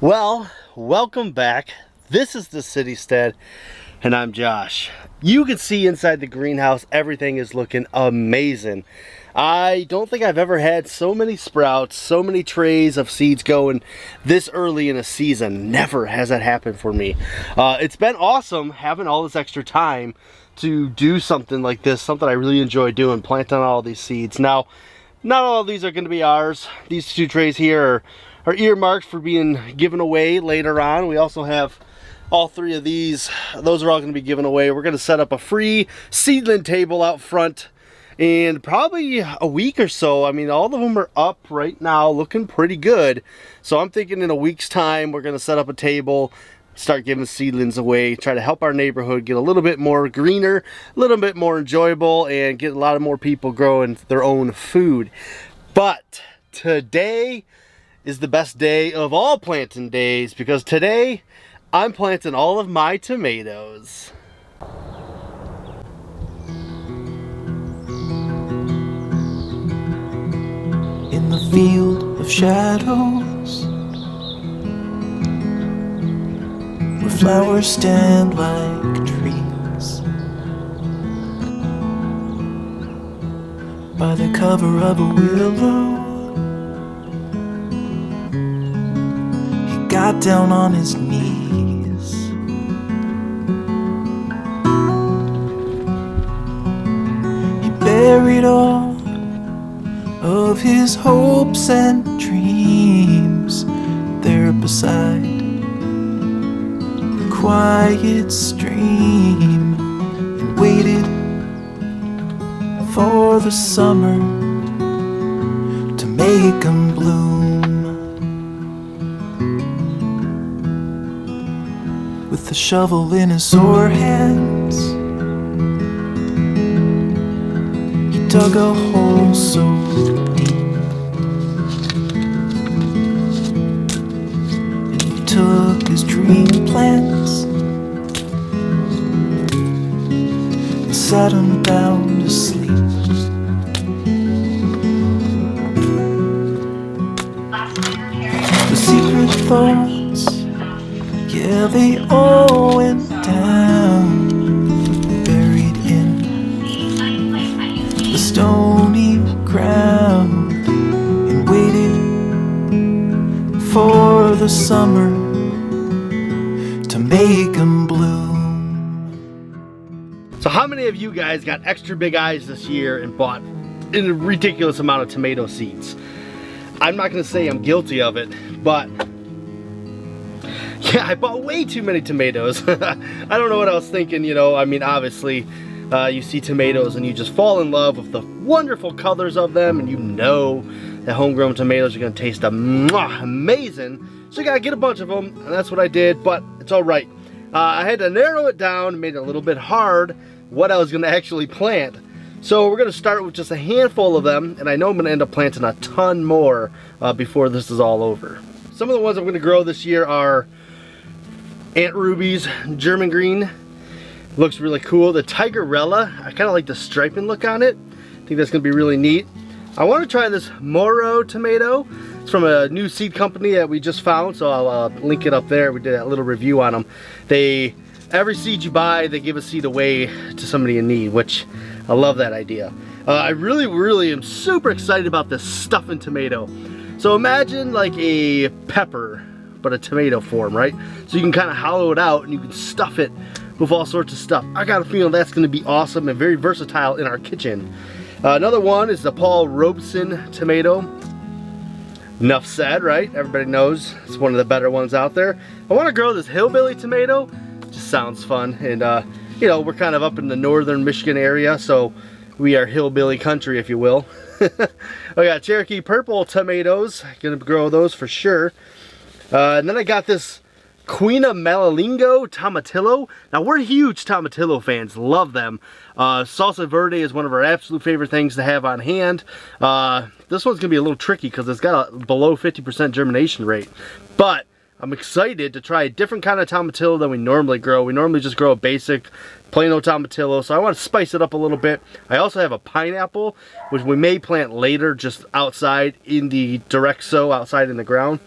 Well, welcome back. This is the Citystead, and I'm Josh. You can see inside the greenhouse, everything is looking amazing. I don't think I've ever had so many sprouts, so many trays of seeds going this early in a season. Never has that happened for me. It's been awesome having all this extra time to do something like this, something I really enjoy doing, planting all these seeds. Now, not all of these are going to be ours. These two trays here are earmarked for being given away later on. We also have all three of these. Those are all going to be given away. We're going to set up a free seedling table out front in probably a week or so. I mean, all of them are up right now, looking pretty good. So I'm thinking in a week's time, we're going to set up a table, start giving seedlings away, try to help our neighborhood get a little bit more greener, a little bit more enjoyable, and get a lot of more people growing their own food. But today is the best day of all planting days, because today I'm planting all of my tomatoes. In the field of shadows, where flowers stand like trees, by the cover of a willow, he got down on his knees. He buried all of his hopes and dreams there beside the quiet stream, and waited for the summer to make 'em bloom. With the shovel in his sore hands, he dug a hole so deep, and he took his dream plants and sat him down to sleep. The secret thoughts, yeah, they all went down, buried in the stony ground, and waited for the summer to make 'em bloom. So how many of you guys got extra big eyes this year and bought a ridiculous amount of tomato seeds? I'm not going to say I'm guilty of it, but yeah, I bought way too many tomatoes. I don't know what I was thinking, you know. I mean, obviously, you see tomatoes and you just fall in love with the wonderful colors of them, and you know that homegrown tomatoes are going to taste amazing. So you got to get a bunch of them, and that's what I did, but it's all right. I had to narrow it down, made it a little bit hard what I was going to actually plant. So we're going to start with just a handful of them, and I know I'm going to end up planting a ton more before this is all over. Some of the ones I'm going to grow this year are Aunt Ruby's German green. Looks really cool. The Tigerella, I kind of like the striping look on it. I think that's going to be really neat. I want to try this Moro tomato. It's from a new seed company that we just found, so I'll link it up there. We did a little review on them. Every seed you buy, they give a seed away to somebody in need, which I love that idea. I really am super excited about this stuffing tomato. So imagine like a pepper, but a tomato form, right? So you can kind of hollow it out and you can stuff it with all sorts of stuff. I got a feeling that's going to be awesome and very versatile in our kitchen. Another one is the Paul Robeson tomato. Enough said, right? Everybody knows it's one of the better ones out there. I want to grow this hillbilly tomato. Just sounds fun, and you know, we're kind of up in the northern Michigan area, so we are hillbilly country, if you will. I got Cherokee purple tomatoes. Gonna grow those for sure. And then I got this Queen of Malalingo Tomatillo. Now, we're huge Tomatillo fans, love them. Salsa verde is one of our absolute favorite things to have on hand. This one's gonna be a little tricky because it's got a below 50% germination rate, but I'm excited to try a different kind of tomatillo than we normally grow. We normally just grow a basic plain old tomatillo, so I want to spice it up a little bit. I also have a pineapple, which we may plant later just outside in the direct sow, outside in the ground.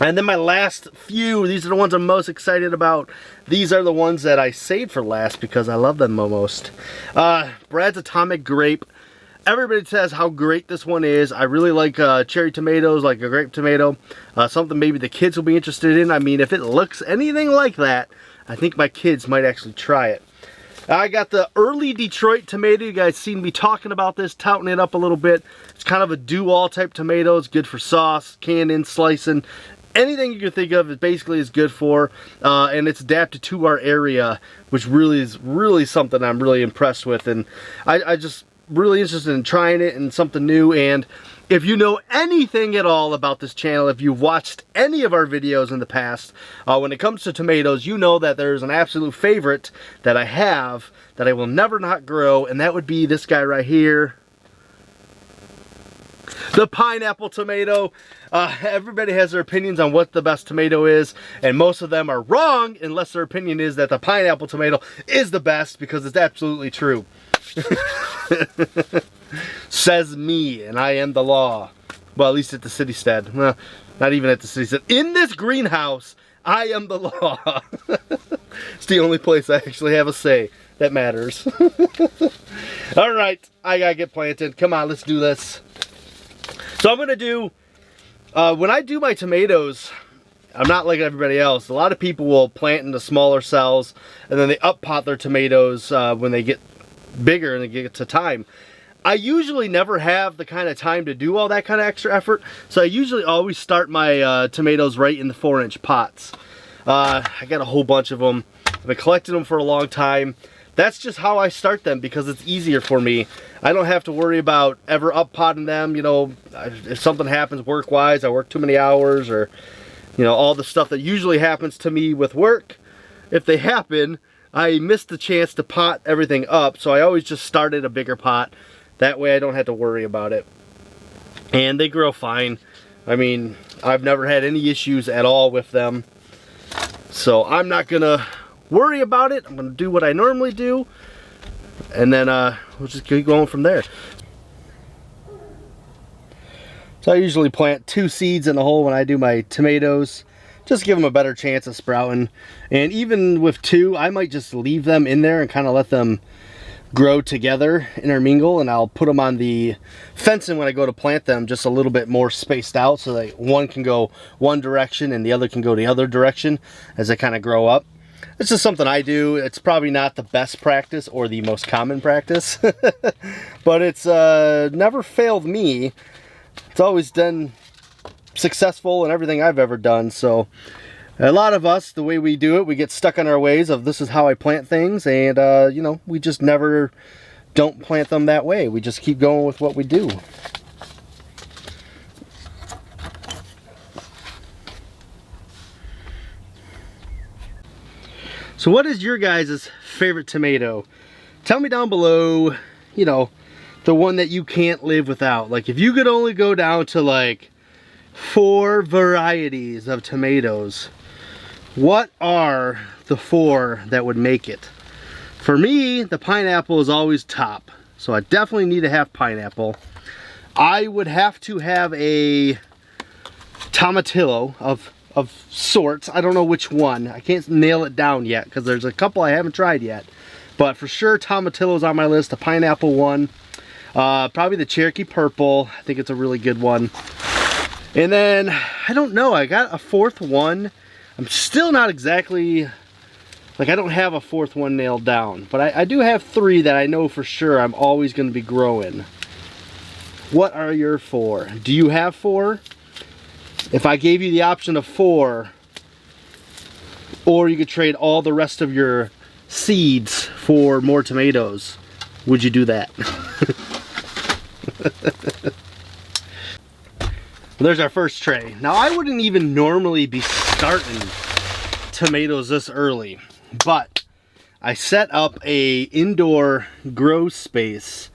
And then my last few, these are the ones I'm most excited about. These are the ones that I saved for last because I love them the most. Brad's Atomic Grape. Everybody says how great this one is. I really like cherry tomatoes, like a grape tomato. Something maybe the kids will be interested in. I mean, if it looks anything like that, I think my kids might actually try it. I got the early Detroit tomato. You guys seen me talking about this, touting it up a little bit. It's kind of a do-all type tomato. It's good for sauce, canning, slicing. Anything you can think of, it basically is good for, and it's adapted to our area, which really is something I'm really impressed with, and I just really interested in trying it and something new. And if you know anything at all about this channel, if you've watched any of our videos in the past, when it comes to tomatoes, you know that there's an absolute favorite that I have that I will never not grow, and that would be this guy right here. The pineapple tomato. Everybody has their opinions on what the best tomato is, and most of them are wrong unless their opinion is that the pineapple tomato is the best, because it's absolutely true. Says me, and I am the law. Well, at least at the Citystead. Well, not even at the Citystead. In this greenhouse, I am the law. It's the only place I actually have a say that matters. All right, I gotta get planted. Come on, let's do this. So I'm going to do, when I do my tomatoes, I'm not like everybody else. A lot of people will plant into smaller cells, and then they up pot their tomatoes when they get bigger and they get to time. I usually never have the kind of time to do all that kind of extra effort, so I usually always start my tomatoes right in the 4-inch pots. I got a whole bunch of them. I've been collecting them for a long time. That's just how I start them because it's easier for me. I don't have to worry about ever up potting them. You know, if something happens work-wise, I work too many hours, or, you know, all the stuff that usually happens to me with work. If they happen, I miss the chance to pot everything up, so I always just start at a bigger pot. That way I don't have to worry about it. And they grow fine. I mean, I've never had any issues at all with them. So I'm not gonna worry about it. I'm gonna do what I normally do, and then we'll just keep going from there. So I usually plant 2 seeds in a hole when I do my tomatoes, just give them a better chance of sprouting. And even with 2, I might just leave them in there and kind of let them grow together, intermingle, and I'll put them on the fencing when I go to plant them, just a little bit more spaced out, so that one can go one direction and the other can go the other direction as they kind of grow up. It's just something I do. It's probably not the best practice or the most common practice, but it's never failed me. It's always been successful in everything I've ever done. So a lot of us, the way we do it, we get stuck in our ways of this is how I plant things, and you know, we just never don't plant them that way. We just keep going with what we do. So what is your guys' favorite tomato? Tell me down below, you know, the one that you can't live without. Like, if you could only go down to like 4 varieties of tomatoes, what are the 4 that would make it? For me, the pineapple is always top, so I definitely need to have pineapple. I would have to have a tomatillo of sorts. I don't know which one. I can't nail it down yet because there's a couple I haven't tried yet. But for sure, tomatillo's on my list. The pineapple one. Probably the Cherokee Purple. I think it's a really good one. And then, I don't know. I got a 4th one. I'm still not exactly... Like, I don't have a 4th one nailed down. But I do have 3 that I know for sure I'm always going to be growing. What are your 4? Do you have 4? If I gave you the option of 4, or you could trade all the rest of your seeds for more tomatoes, would you do that? There's our first tray. Now, I wouldn't even normally be starting tomatoes this early, but I set up a indoor grow space.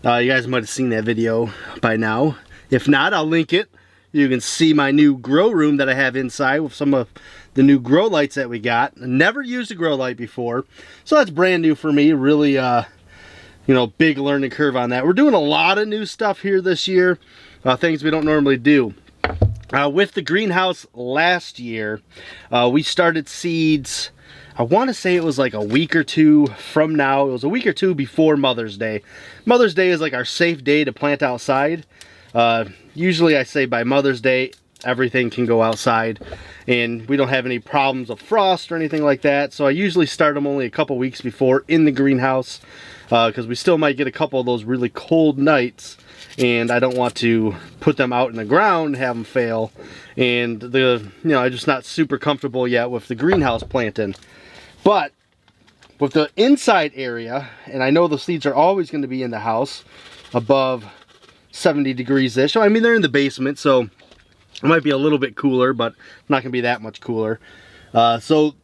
You guys might have seen that video by now. If not, I'll link it. You can see my new grow room that I have inside with some of the new grow lights that we got. Never used a grow light before, so that's brand new for me. Really, you know, big learning curve on that. We're doing a lot of new stuff here this year, things we don't normally do. With the greenhouse last year, we started seeds, I want to say it was like a week or two from now. It was a week or two before Mother's Day. Mother's Day is like our safe day to plant outside. Usually I say by Mother's Day, everything can go outside and we don't have any problems of frost or anything like that. So I usually start them only a couple weeks before in the greenhouse because we still might get a couple of those really cold nights. And I don't want to put them out in the ground and have them fail. And I'm just not super comfortable yet with the greenhouse planting. But with the inside area, and I know the seeds are always going to be in the house above 70 degrees-ish. So I mean, they're in the basement, so it might be a little bit cooler, but not going to be that much cooler. So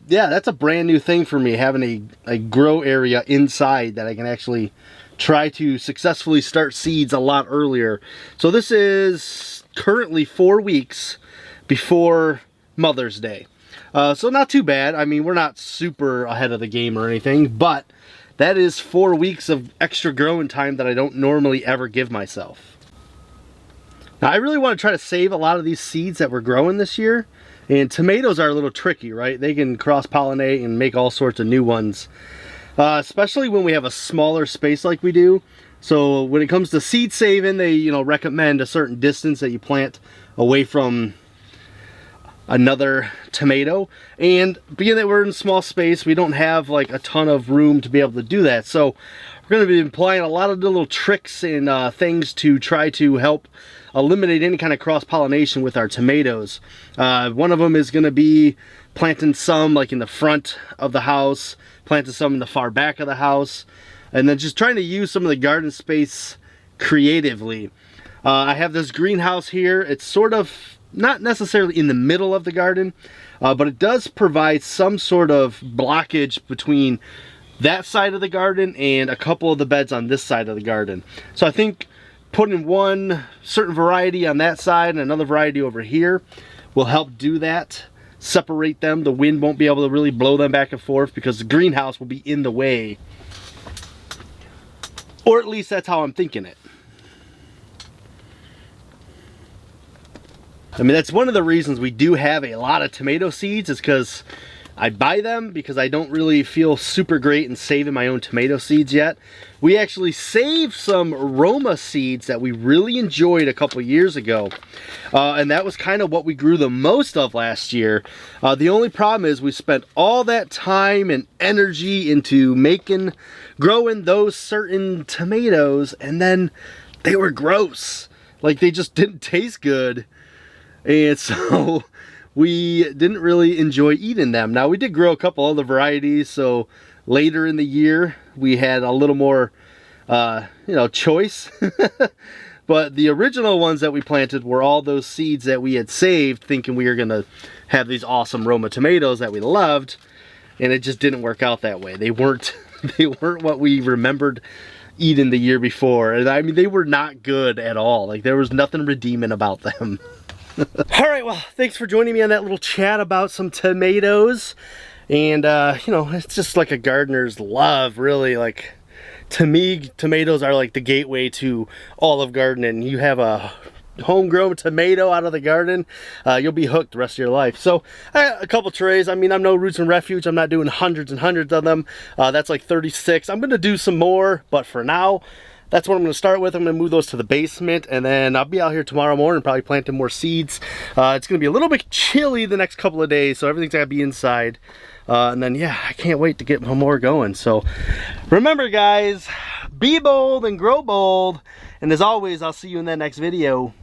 yeah, that's a brand new thing for me, having a grow area inside that I can actually try to successfully start seeds a lot earlier. So this is currently 4 weeks before Mother's Day. So not too bad. I mean, we're not super ahead of the game or anything, but that is 4 weeks of extra growing time that I don't normally ever give myself. Now, I really want to try to save a lot of these seeds that we're growing this year. And tomatoes are a little tricky, right? They can cross-pollinate and make all sorts of new ones. Especially when we have a smaller space like we do. So when it comes to seed saving, they recommend a certain distance that you plant away from another tomato. And being that we're in a small space, we don't have like a ton of room to be able to do that. So we're going to be applying a lot of little tricks and things to try to help eliminate any kind of cross-pollination with our tomatoes. One of them is going to be planting some like in the front of the house, planting some in the far back of the house, and then just trying to use some of the garden space creatively. I have this greenhouse here. It's sort of not necessarily in the middle of the garden, but it does provide some sort of blockage between that side of the garden and a couple of the beds on this side of the garden. So I think putting one certain variety on that side and another variety over here will help do that. Separate them. The wind won't be able to really blow them back and forth because the greenhouse will be in the way. Or at least that's how I'm thinking it. I mean, that's one of the reasons we do have a lot of tomato seeds, is because I buy them because I don't really feel super great in saving my own tomato seeds yet. We actually saved some Roma seeds that we really enjoyed a couple years ago. And that was kind of what we grew the most of last year. The only problem is we spent all that time and energy into growing those certain tomatoes, and then they were gross. Like, they just didn't taste good. And so we didn't really enjoy eating them. Now, we did grow a couple other varieties, so later in the year we had a little more choice. But the original ones that we planted were all those seeds that we had saved, thinking we were gonna have these awesome Roma tomatoes that we loved, and it just didn't work out that way. They weren't what we remembered eating the year before. And I mean, they were not good at all. Like, there was nothing redeeming about them. All right, well, thanks for joining me on that little chat about some tomatoes. And it's just like a gardener's love, really. Like, to me, tomatoes are like the gateway to all of gardening. You have a homegrown tomato out of the garden, you'll be hooked the rest of your life. So I got a couple trays. I mean, I'm no Roots and Refuge. I'm not doing hundreds and hundreds of them. That's like 36. I'm gonna do some more, but for now, that's what I'm going to start with. I'm going to move those to the basement, and then I'll be out here tomorrow morning probably planting more seeds. It's going to be a little bit chilly the next couple of days, so everything's got to be inside. And then, yeah, I can't wait to get more going. So remember, guys, be bold and grow bold. And as always, I'll see you in that next video.